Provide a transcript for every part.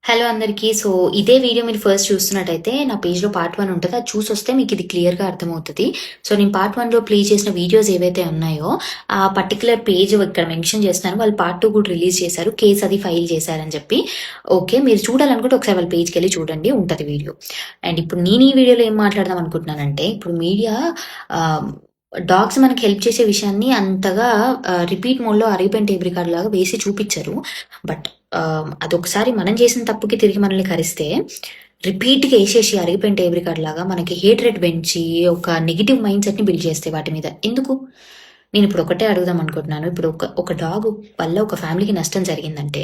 Hello అందరికీ. So, ఇదే video మీరు ఫస్ట్ చూస్తున్నట్టయితే నా పేజ్‌లో పార్ట్ 1 ఉంటది. అది చూసొస్తే మీకిది క్లియర్‌గా అర్థమవుతది. సో, నేను పార్ట్ 1లో ప్లే చేసిన వీడియోస్ ఏవైతే ఉన్నాయో, ఆ పర్టిక్యులర్ పేజ్ ఇక్కడ మెన్షన్ చేస్తున్నాను. వాళ్ళు పార్ట్ 2 కూడా రిలీజ్ చేశారు. కేస్ అది ఫైల్ చేశారని చెప్పి. ఓకే. మీరు చూడాలనుకుంటే ఒకసారి వాళ్ళ పేజ్‌కెళ్ళి చూడండి. ఉంటది వీడియో. అండ్ ఇప్పుడు నేను ఈ వీడియోలో ఏం మాట్లాడదాం అనుకుంటున్నానంటే, ఇప్పుడు మీడియా ఆహ్, డాగ్స్ మనకి హెల్ప్ చేసే విషయాన్ని అంతగా రిపీట్ మోడ్‌లో అరిగిపోయిన టేప్ రికార్డ్ లాగా వేసి చూపిచ్చరు. బట్ అదొకసారి మనం చేసిన తప్పుకి తిరిగి మనల్ని కరిస్తే, రిపీట్‌గా ఏసేసి అరిగిపోయిన టేప్ రికార్డ్ లాగా మనకి హేట్రెడ్ పెంచి, ఒక నెగెటివ్ మైండ్ సెట్‌ని బిల్డ్ చేస్తాయి వాటి మీద. ఎందుకు? నేనిప్పుడు ఒకటే అడుగుదాం అనుకుంటున్నాను. ఇప్పుడు ఒక డాగ్ వల్ల ఒక ఫ్యామిలీకి నష్టం జరిగిందంటే,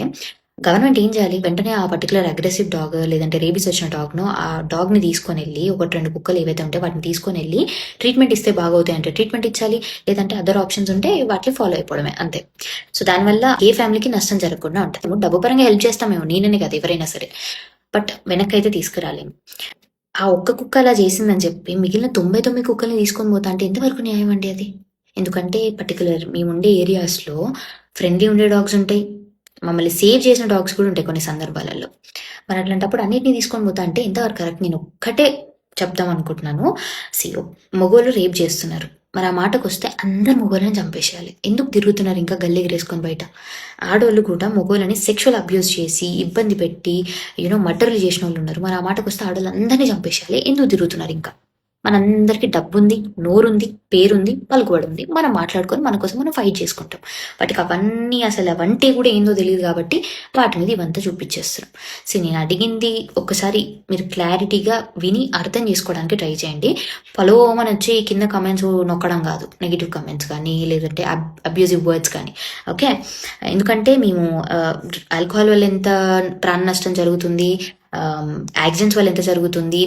గవర్నమెంట్ ఏం చేయాలి? వెంటనే ఆ పర్టిక్యులర్ అగ్రెసివ్ డాగ్ లేదంటే రేబీస్ వచ్చిన డాగ్‌నో, ఆ డాగ్‌ని తీసుకొనెళ్ళి 1, 2 కుక్కలు ఏవైతే ఉంటాయో వాటిని తీసుకొనెళ్ళి ట్రీట్మెంట్ ఇస్తే బాగవుతాయి అంటే ట్రీట్మెంట్ ఇచ్చాలి. లేదంటే అదర్ ఆప్షన్స్ ఉంటే వాటిని ఫాలో అయిపోవడమే అంతే. సో, దానివల్ల ఏ ఫ్యామిలీకి నష్టం జరగకుండా ఉంటది. డబ్బు పరంగా హెల్ప్ చేస్తామేమో నేననే కాదు ఎవరైనా సరే. బట్ వెనక్కైతే తీసుకురాలేము. ఆ ఒక్క కుక్క అలా చేసిందని చెప్పి మిగిలిన 99 కుక్కల్ని తీసుకొని పోతా అంటే ఎంతవరకు న్యాయం అండి అది? ఎందుకంటే పర్టిక్యులర్ మేముండే ఏరియాస్‌లో ఫ్రెండ్లీ ఉండే డాగ్స్ ఉంటాయి. మమ్మల్ని సేవ్ చేసిన డాగ్స్ కూడా ఉంటాయి కొన్ని సందర్భాలలో. మరి అట్లాంటప్పుడు అన్నిటిని తీసుకొని పోతా అంటే ఎంతవరకు కరెక్ట్? నేను ఒక్కటే చెప్దాం అనుకుంటున్నాను. సీ మగోళ్ళు రేప్ చేస్తున్నారు. మరి ఆ మాటకొస్తే అందరు మగోళ్ళని చంపేసేయాలి. ఎందుకు తిరుగుతున్నారు ఇంకా గల్లెగిరేసుకొని బయట? ఆడోళ్ళు కూడా మగోళ్ళని సెక్షువల్ అబ్యూస్ చేసి, ఇబ్బంది పెట్టి, మర్డర్‌లు చేసినోళ్ళున్నారు. మరి ఆ మాటకొస్తే ఆడోళ్ళందరిని చంపేసేయాలి. ఎందుకు తిరుగుతున్నారు ఇంకా? మనందరికీ డబ్బుంది, నోరుంది, పేరుంది, పలుకుబడుంది. మనం మాట్లాడుకొని మన కోసం మనం ఫైట్ చేసుకుంటాం. వాటికి అవన్నీ అసలు అవంటే కూడా ఏందో తెలీదు కాబట్టి వాటి మీద ఇవంతా చూపిచ్చేస్తున్నాం. సో, నేను అడిగింది ఒక్కసారి మీరు క్లారిటీగా విని అర్థం చేసుకోవడానికి ట్రై చేయండి. పలోమని వచ్చి కింద కామెంట్స్ నొక్కడం కాదు. నెగెటివ్ కామెంట్స్ కానీ లేదంటే అబ్యూజివ్ వర్డ్స్ కానీ. ఓకే. ఎందుకంటే మేము ఆల్కహాల్ వల్ల ఎంత ప్రాణ నష్టం జరుగుతుంది, యాక్సిడెంట్స్ వల్ల ఎంత జరుగుతుంది,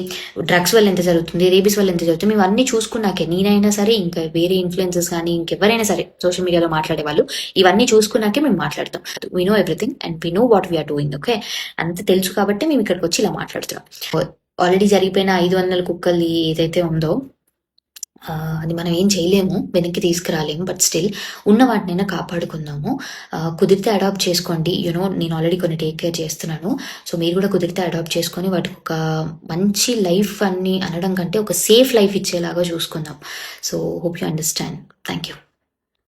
డ్రగ్స్ వల్ల ఎంత జరుగుతుంది, రేబీస్ వల్ల ఎంత జరుగుతుంది, మేము అన్నీ చూసుకున్నాకే నేనైనా సరే ఇంకా వేరే ఇన్ఫ్లుయెన్సర్స్ కానీ ఇంకెవరైనా సరే సోషల్ మీడియాలో మాట్లాడే వాళ్ళు ఇవన్నీ చూసుకున్నాకే మేము మాట్లాడతాం. We know everything and we know what we are doing. Okay. అంత తెలుసు కాబట్టి మేము ఇక్కడికి వచ్చి ఇలా మాట్లాడుతున్నాం. ఆల్రెడీ జరిగిపోయిన 500 కుక్కల్ని ఏదైతే ఉందో అది మనం ఏం చేయలేము, వెనక్కి తీసుకురాలేము. బట్ స్టిల్ ఉన్న వాటినైనా కాపాడుకుందాము. కుదిరితే అడాప్ట్ చేసుకోండి. నేను ఆల్రెడీ కొన్ని టేక్ కేర్ చేస్తున్నాను. సో, మీరు కూడా కుదిరితే అడాప్ట్ చేసుకొని వాటికి ఒక మంచి లైఫ్ అని అనడం కంటే ఒక సేఫ్ లైఫ్ ఇచ్చేలాగా చూసుకుందాం. So, hope you understand. Thank you.